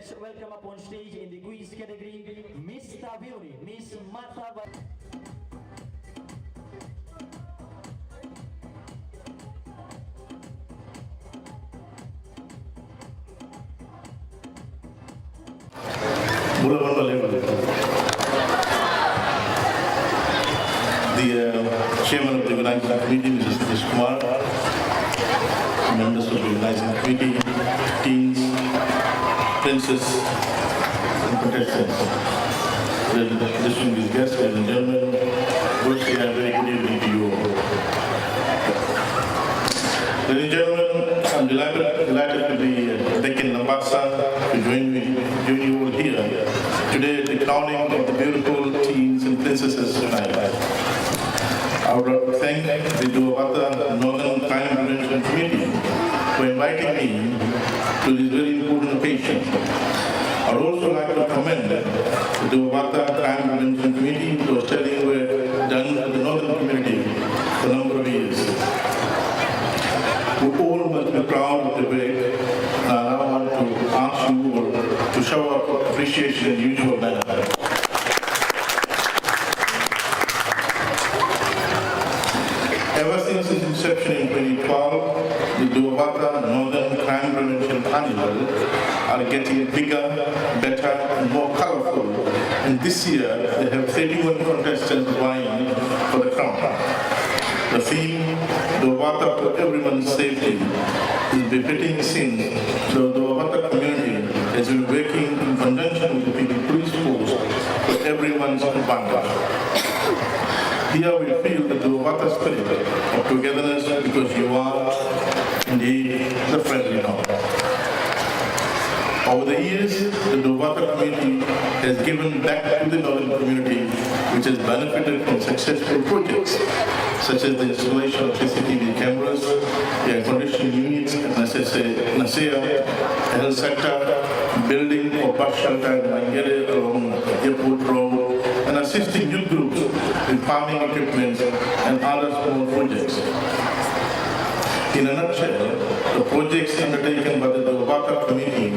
Let's welcome up on stage in the quiz category, Miss Tavioni, Miss Martha. The chairman of the organizing committee, Mrs. Satish Kumar, members of the organizing committee, teens, princes, and contestants, distinguished guests, ladies and gentlemen, firstly, a very good evening to you all. Ladies and gentlemen, I'm delighted to be back in Lambasa to join you all here today at the crowning of the beautiful teens and princesses tonight. I would like to thank the Duwabata Northern Crime Prevention Committee for inviting me to this very important occasion. I would also like to commend the Duwabata Crime Prevention Committee for studying work done in the Northern community for a number of years. We all must be proud of the work, and I now want to ask you all to show our appreciation in the usual manner. Ever since its inception in 2012, the Duwabata Northern Crime Prevention Carnival are getting bigger, better, and more colorful. And this year, they have 31 contestants vying for the crown. The theme, Duwabata for everyone's safety, is befitting since the Duwabata community has been working in conjunction with the police force for everyone's advantage. Here we feel the Duwabata spirit of togetherness because you are indeed the friendly North. Over the years, the Duwabata community has given back to the Northern community, which has benefited from successful projects such as the installation of CCTV cameras, air conditioning units at Nasea, health sector, building of bus shelter at Mangere along Airport Road, and assisting youth groups with farming equipment and other small projects. In a nutshell, the projects undertaken by the Duwabata community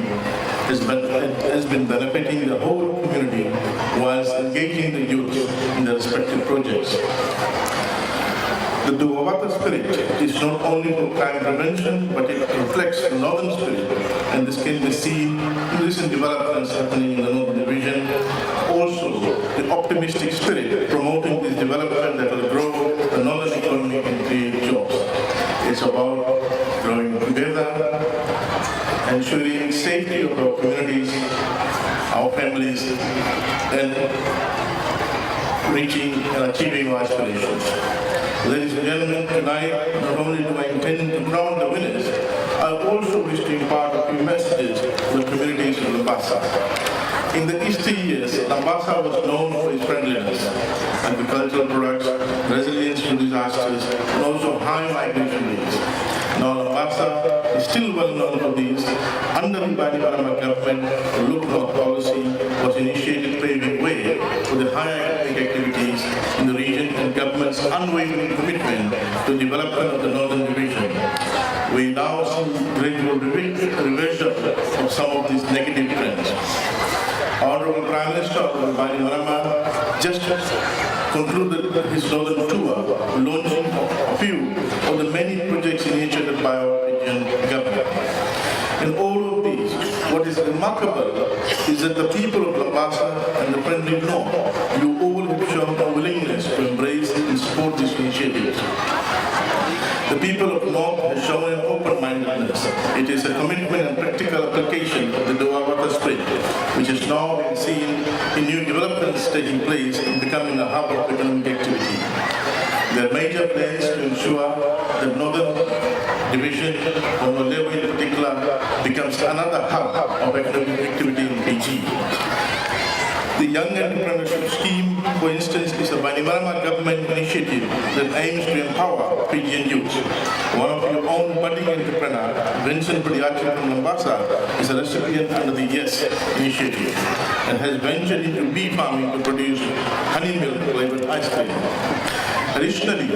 has been benefiting the whole community whilst engaging the youth in their respective projects. The Duwabata spirit is not only for crime prevention, but it reflects the northern spirit, and this can be seen in recent developments happening in the Northern Division. Also, the optimistic spirit promoting this development that will grow the northern economy and create jobs. It's about growing together, ensuring safety of our communities, our families, and reaching and achieving our aspirations. Ladies and gentlemen, tonight, not only do I intend to crown the winners, I also wish to impart a few messages to the communities of Lambasa. In the early years, Lambasa was known for its friendliness, agricultural products, resilience to disasters, and also high migration rates. Now Lambasa is still well known for these. Under the Bainimarama government, the Look North policy was initiated, paving way for the higher economic activities in the region and government's unwavering commitment to development of the Northern Division. We now see gradual reversion of some of these negative trends. Honorable Prime Minister Bainimarama just concluded his northern tour, launching a few of the many projects initiated by our region government. In all of these, what is remarkable is that the people of Lambasa and the friendly North, you all have shown a willingness to embrace and support these initiatives. The people of North have shown an open-mindedness. It is a commitment and practical application of the Duwabata spirit, which is now being seen in new developments taking place and becoming a hub of economic activity. There are major plans to ensure that Northern Division, or Levo in particular, becomes another hub of economic activity in PG. The Young Entrepreneurship Scheme, for instance, is a Bainimarama government initiative that aims to empower Fijian youth. One of your own budding entrepreneur, Vincent Priyachi from Lambasa, is a recipient under the YES initiative and has ventured into bee farming to produce honey milk flavored ice cream. Additionally,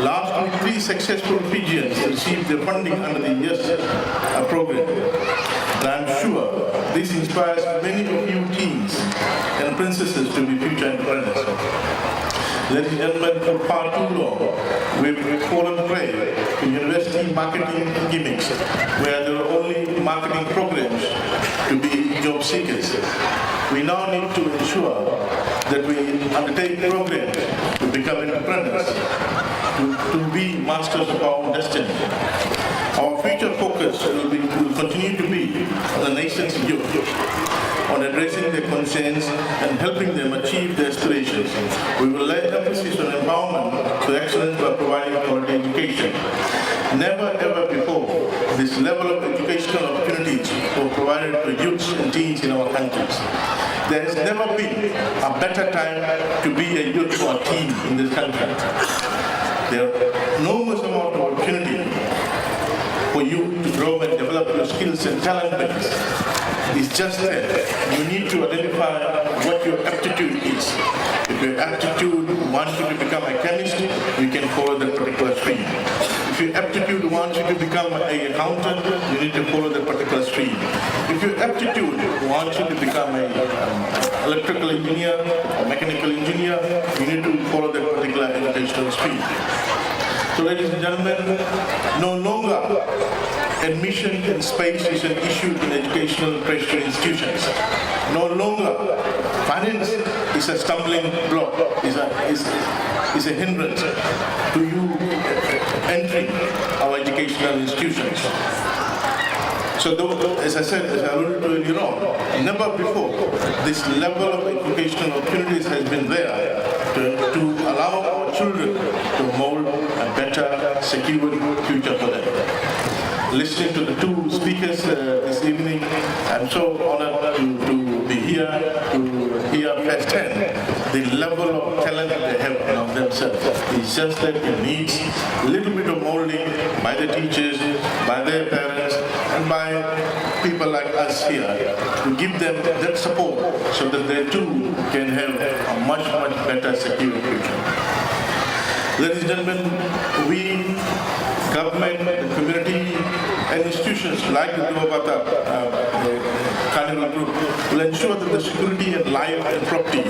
last week 3 successful Fijians received their funding under the YES program. And I'm sure this inspires many of you teens and princesses to be future entrepreneurs. Ladies and gentlemen, for far too long, we've fallen prey to university marketing gimmicks, where there are only marketing programs to be job seekers. We now need to ensure that we undertake programs to become entrepreneurs, to be masters of our own destiny. Our future focus will continue to be on the nation's youth, on addressing their concerns and helping them achieve their aspirations. We will lay emphasis on empowerment to excellence by providing quality education. Never ever before this level of educational opportunities were provided to youths and teens in our countries. There has never been a better time to be a youth or a teen in this country. There are enormous amount of opportunity for you to grow and develop your skills and talent base. It's just that you need to identify what your aptitude is. If your aptitude wants you to become a chemist, you can follow that particular stream. If your aptitude wants you to become an accountant, you need to follow that particular stream. If your aptitude wants you to become an electrical engineer or mechanical engineer, you need to follow that particular educational stream. So ladies and gentlemen, no longer admission in space is an issue in educational tertiary institutions. No longer finance is a stumbling block, is a hindrance to you entering our educational institutions. So as I said, as I alluded to earlier on, never before this level of educational opportunities has been there to allow our children to mold a better, secure future for them. Listening to the two speakers this evening, I'm so honored to be here to hear firsthand the level of talent that they have among themselves. It's just that it needs a little bit of molding by the teachers, by their parents, and by people like us here to give them that support so that they too can have a much, much better secure future. Ladies and gentlemen, we, government, the community, and institutions like the Duvabata Carnival Group will ensure that the security and life and property,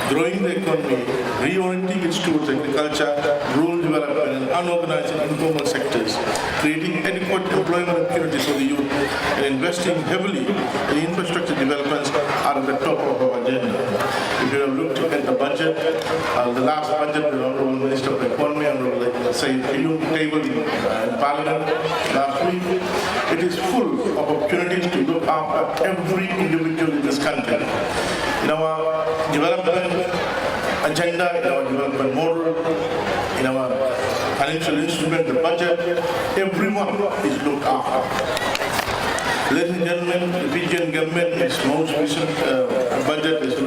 growing the economy, reorienting it towards agriculture, rural development, and unorganized and informal sectors, creating adequate employment opportunities for the youth, and investing heavily in infrastructure developments are at the top of our agenda. If you have looked at the budget, the last budget, the Honorable Minister of Economy, Honorable Said Ayub, tabled in Parliament last week, it is full of opportunities to look after every individual in this country. In our development agenda, in our development model, in our financial instrument, the budget, everyone is looked after. Ladies and gentlemen, the Fijian government in its most recent budget is to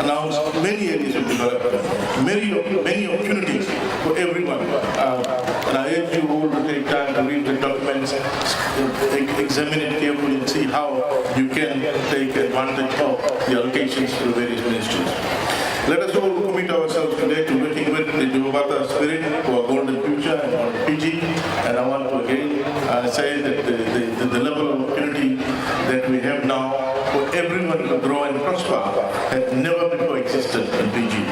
announce many areas of development, many opportunities for everyone. And I urge you all to take time to read the documents, examine it carefully and see how you can take advantage of the allocations to various ministries. Let us all commit ourselves today to working with the Duvabata spirit for a golden future and Fiji. And I want to again say that the level of opportunity that we have now for everyone to grow and prosper has never before existed in Fiji.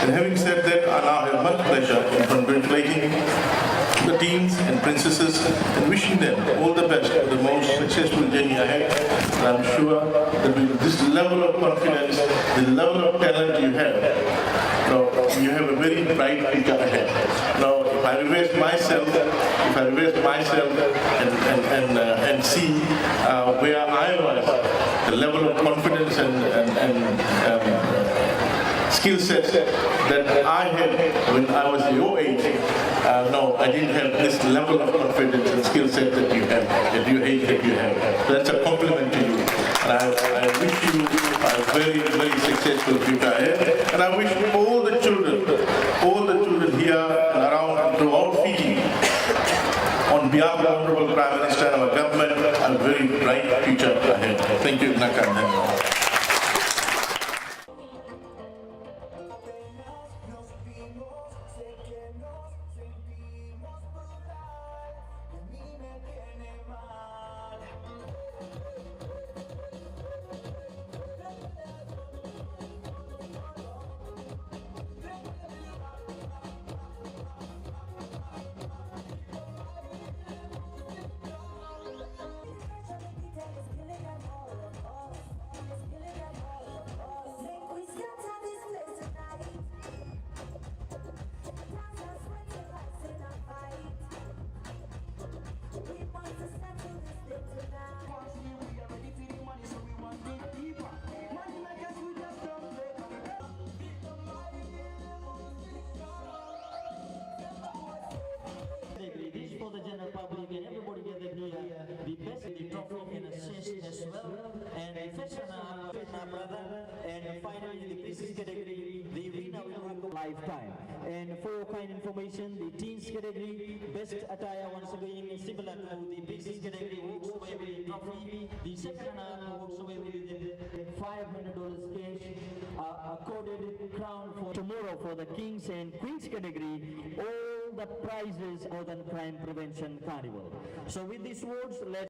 And having said that, I now have much pleasure in congratulating the teens and princesses and wishing them all the best for the most successful journey ahead. And I'm sure that with this level of confidence, the level of talent you have a very bright future ahead. Now, if I reverse myself and see where I was, the level of confidence and skill sets that I had when I was your age, no, I didn't have this level of confidence and skill set that you have, at your age that you have. So that's a compliment to you. And I wish you a very, very successful future ahead. And I wish all the children here and around and throughout Fiji, on behalf of the Honorable Prime Minister and our government, a very bright future ahead. Thank you, Nakan. competition, the teens category, best attire once again similar to the biggest category, walks away with the trophy. The second runner walks away with the $500 cash, accorded crown for tomorrow for the kings and queens category. All the prizes for the crime prevention carnival. So with these words, let's